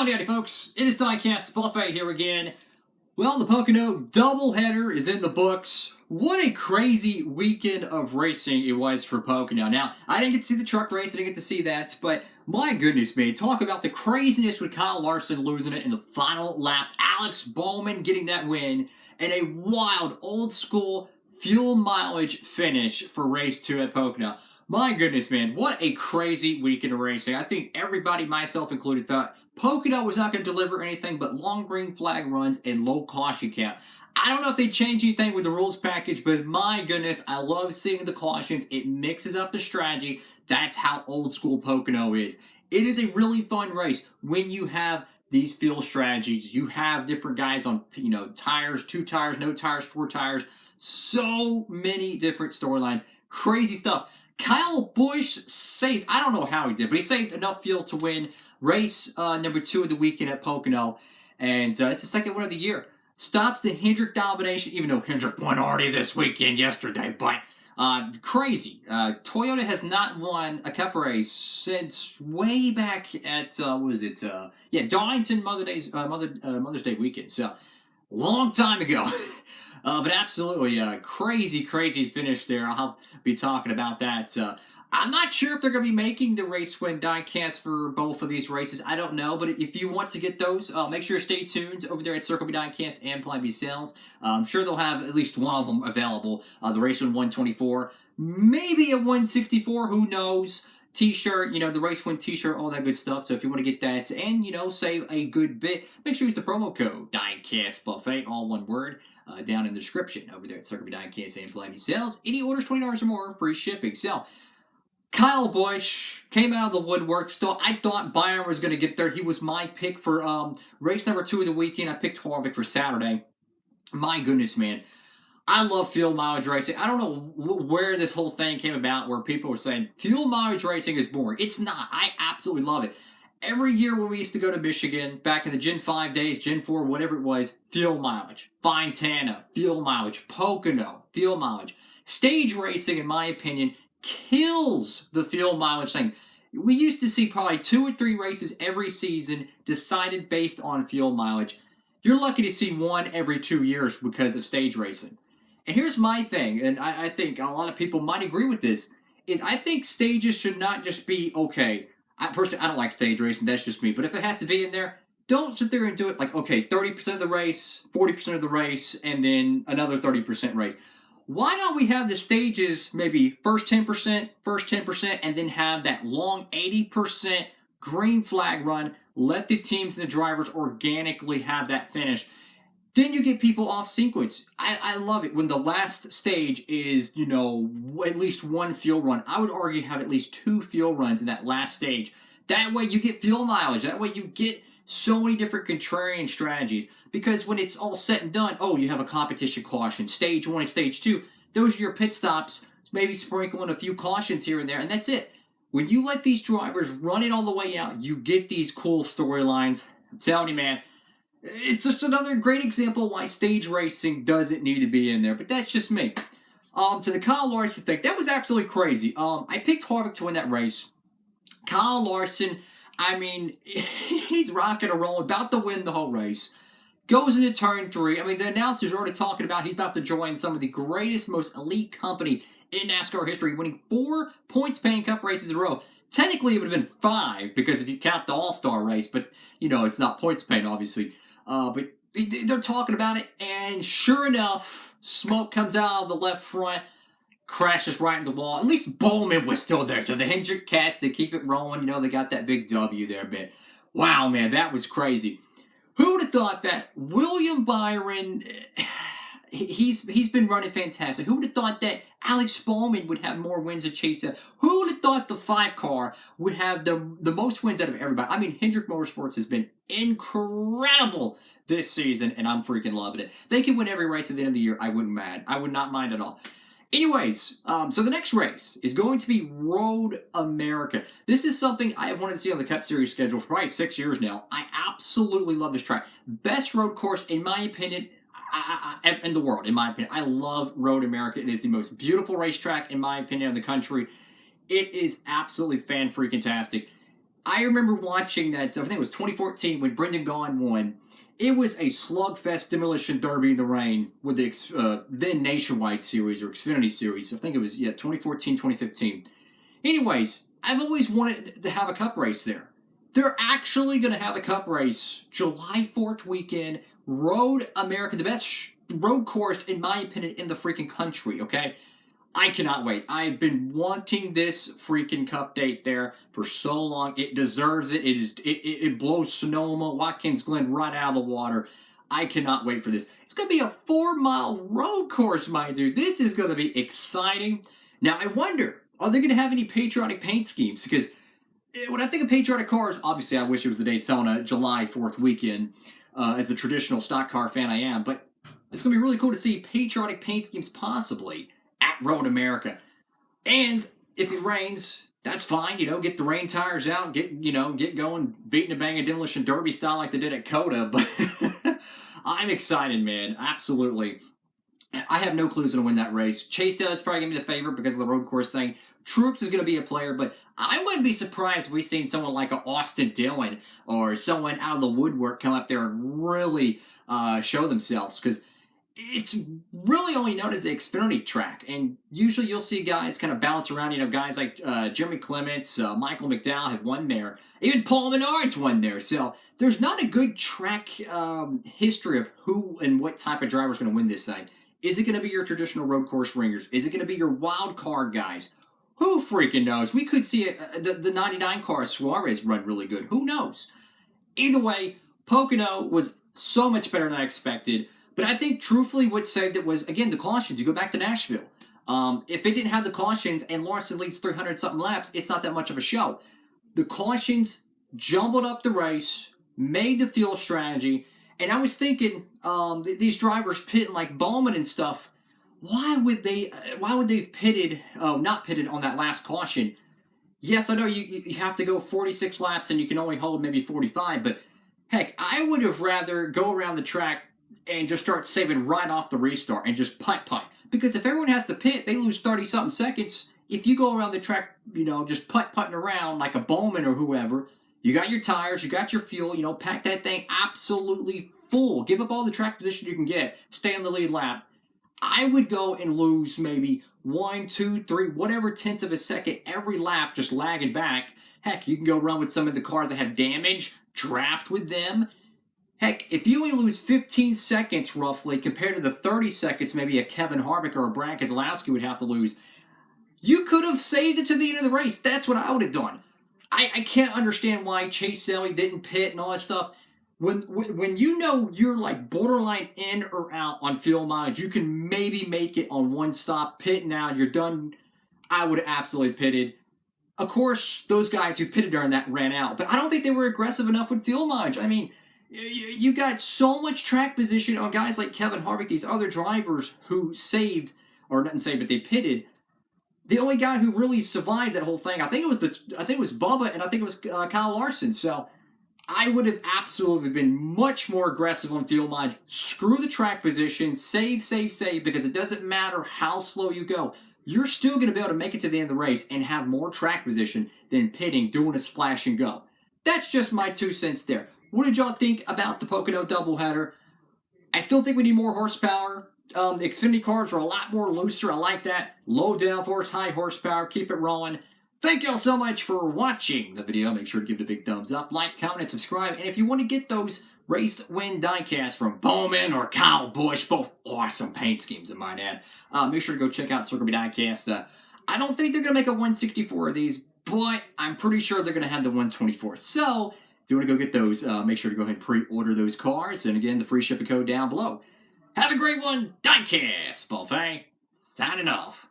Howdy, howdy, folks. It is Diecastbuffet here again. Well, the Pocono doubleheader is in the books. What a crazy weekend of racing it was for Pocono. Now, I didn't get to see the truck race. I didn't get to see that, but my goodness me, talk about the craziness with Kyle Larson losing it in the final lap. Alex Bowman getting that win, and a wild, old-school fuel mileage finish for race 2 at Pocono. My goodness, man, what a crazy weekend of racing. I think everybody, myself included, thought Pocono was not going to deliver anything but long green flag runs and low caution count. I don't know if they changed anything with the rules package, but my goodness, I love seeing the cautions. It mixes up the strategy. That's how old school Pocono is. It is a really fun race when you have these fuel strategies. You have different guys on, tires, 2 tires, no tires, 4 tires. So many different storylines. Crazy stuff. Kyle Busch saved, I don't know how he did, but he saved enough fuel to win race number 2 of the weekend at Pocono. And it's the second win of the year. Stops the Hendrick domination, even though Hendrick won already this weekend yesterday. But crazy. Toyota has not won a Cup race since way back at, Darlington Mother's Day weekend. So, long time ago. But absolutely, crazy finish there. I'll be talking about that. I'm not sure if they're going to be making the race win diecast for both of these races. I don't know, but if you want to get those, make sure to stay tuned over there at Circle B Diecast and Plan B Sales. I'm sure they'll have at least one of them available. The race win 124, maybe a 164, who knows? T-shirt, the race win T-shirt, all that good stuff. So if you want to get that and, save a good bit, make sure you use the promo code DIECASTbuffet, all one word, down in the description over there at Circle B Diecast and Plan B Sales. Any orders $20 or more, free shipping. So, Kyle Busch came out of the woodwork. Still, I thought Byron was going to get there. He was my pick for race number 2 of the weekend. I picked Harvick for Saturday. My goodness, man. I love fuel mileage racing. I don't know where this whole thing came about where people were saying fuel mileage racing is boring. It's not. I absolutely love it. Every year when we used to go to Michigan, back in the Gen 5 days, Gen 4, whatever it was, fuel mileage. Fontana, fuel mileage. Pocono, fuel mileage. Stage racing, in my opinion, kills the fuel mileage thing. We used to see probably 2 or 3 races every season decided based on fuel mileage. You're lucky to see 1 every 2 years because of stage racing. And here's my thing, and I think a lot of people might agree with this, is I think stages should not just be, okay, personally, I don't like stage racing, that's just me, but if it has to be in there, don't sit there and do it like, okay, 30% of the race, 40% of the race, and then another 30% race. Why don't we have the stages maybe first 10%, and then have that long 80% green flag run, let the teams and the drivers organically have that finish. Then you get people off sequence. I love it when the last stage is, at least 1 fuel run. I would argue have at least 2 fuel runs in that last stage. That way you get fuel mileage. That way you get so many different contrarian strategies. Because when it's all said and done, you have a competition caution. Stage 1 and stage 2, those are your pit stops. Maybe sprinkle in a few cautions here and there, and that's it. When you let these drivers run it all the way out, you get these cool storylines. I'm telling you, man. It's just another great example why stage racing doesn't need to be in there, but that's just me. To the Kyle Larson thing, that was absolutely crazy. I picked Harvick to win that race. Kyle Larson, he's rocking and rolling, about to win the whole race. Goes into turn 3. The announcers are already talking about he's about to join some of the greatest, most elite company in NASCAR history, winning 4 points-paying Cup races in a row. Technically, it would have been 5, because if you count the All-Star race, but, it's not points-paying, obviously. But they're talking about it, and sure enough, smoke comes out of the left front, crashes right in the wall. At least Bowman was still there, so the Hendrick Cats, they keep it rolling. They got that big W there, man. Wow, man, that was crazy. Who would have thought that William Byron, he's been running fantastic. Who would have thought that Alex Bowman would have more wins than Chase? Who would have thought the 5 car would have the most wins out of everybody? Hendrick Motorsports has been incredible this season, and I'm freaking loving it. They can win every race at the end of the year. I wouldn't mind. I would not mind at all. Anyways, so the next race is going to be Road America. This is something I have wanted to see on the Cup Series schedule for probably 6 years now. I absolutely love this track. Best road course, in my opinion, in the world, in my opinion. I love Road America. It is the most beautiful racetrack, in my opinion, in the country. It is absolutely fan-freaking-tastic. I remember watching that, I think it was 2014 when Brendan Gaughan won. It was a slugfest demolition derby in the rain with the then Nationwide Series or Xfinity Series. I think it was, 2014, 2015. Anyways, I've always wanted to have a cup race there. They're actually going to have a cup race July 4th weekend. Road America, the best road course, in my opinion, in the freaking country, okay? I cannot wait. I've been wanting this freaking cup date there for so long. It deserves it. It blows Sonoma, Watkins Glen right out of the water. I cannot wait for this. It's going to be a 4-mile road course, my dude. This is going to be exciting. Now, I wonder, are they going to have any patriotic paint schemes? Because when I think of patriotic cars, obviously I wish it was the Daytona July 4th weekend, as the traditional stock car fan I am. But it's going to be really cool to see patriotic paint schemes possibly at Road America. And if it rains, that's fine. Get the rain tires out, get going, beating a bang of demolition derby style like they did at Coda. But I'm excited, man. Absolutely. I have no clue who's going to win that race. Chase Elliott's probably going to be the favorite because of the road course thing. Truex is going to be a player, but I wouldn't be surprised if we seen someone like a Austin Dillon or someone out of the woodwork come up there and really show themselves, because it's really only known as the Xfinity track, and usually you'll see guys kind of bounce around. Guys like Jeremy Clements, Michael McDowell have won there. Even Paul Menard's won there. So there's not a good track history of who and what type of driver is going to win this thing. Is it going to be your traditional road course ringers? Is it going to be your wild card guys? Who freaking knows? We could see the 99 car Suarez run really good. Who knows? Either way, Pocono was so much better than I expected. But I think, truthfully, what saved it was, again, the cautions. You go back to Nashville. If it didn't have the cautions and Larson leads 300-something laps, it's not that much of a show. The cautions jumbled up the race, made the fuel strategy, and I was thinking, these drivers pitting like Bowman and stuff, why would they have pitted, not pitted on that last caution? Yes, I know you have to go 46 laps and you can only hold maybe 45, but heck, I would have rather go around the track and just start saving right off the restart and just putt. Because if everyone has to pit, they lose 30-something seconds. If you go around the track, just putting around like a Bowman or whoever, you got your tires, you got your fuel, pack that thing absolutely full. Give up all the track position you can get. Stay on the lead lap. I would go and lose maybe 1, 2, 3, whatever tenths of a second every lap just lagging back. Heck, you can go run with some of the cars that have damage, draft with them. Heck, if you only lose 15 seconds roughly compared to the 30 seconds maybe a Kevin Harvick or a Brad Keselowski would have to lose, you could have saved it to the end of the race. That's what I would have done. I can't understand why Chase Elliott didn't pit and all that stuff. When you're like borderline in or out on fuel mileage, you can maybe make it on one stop, pit now, you're done. I would have absolutely pitted. Of course, those guys who pitted during that ran out, but I don't think they were aggressive enough with fuel mileage. I mean, you got so much track position on guys like Kevin Harvick, these other drivers who saved, or didn't save, but they pitted. The only guy who really survived that whole thing, I think it was Bubba, and I think it was Kyle Larson. So I would have absolutely been much more aggressive on fuel mileage. Screw the track position, save, because it doesn't matter how slow you go. You're still going to be able to make it to the end of the race and have more track position than pitting, doing a splash and go. That's just my 2 cents there. What did y'all think about the Pocono doubleheader? I still think we need more horsepower. The Xfinity cars are a lot more looser. I like that. Low downforce, high horsepower. Keep it rolling. Thank y'all so much for watching the video. Make sure to give it a big thumbs up, like, comment, and subscribe. And if you want to get those race win diecasts from Bowman or Kyle Busch, both awesome paint schemes, I might add, make sure to go check out Circle B Diecast. I don't think they're going to make a 164 of these, but I'm pretty sure they're going to have the 124. So if you want to go get those, make sure to go ahead and pre-order those cars. And again, the free shipping code down below. Have a great one. Diecastbuffet signing off.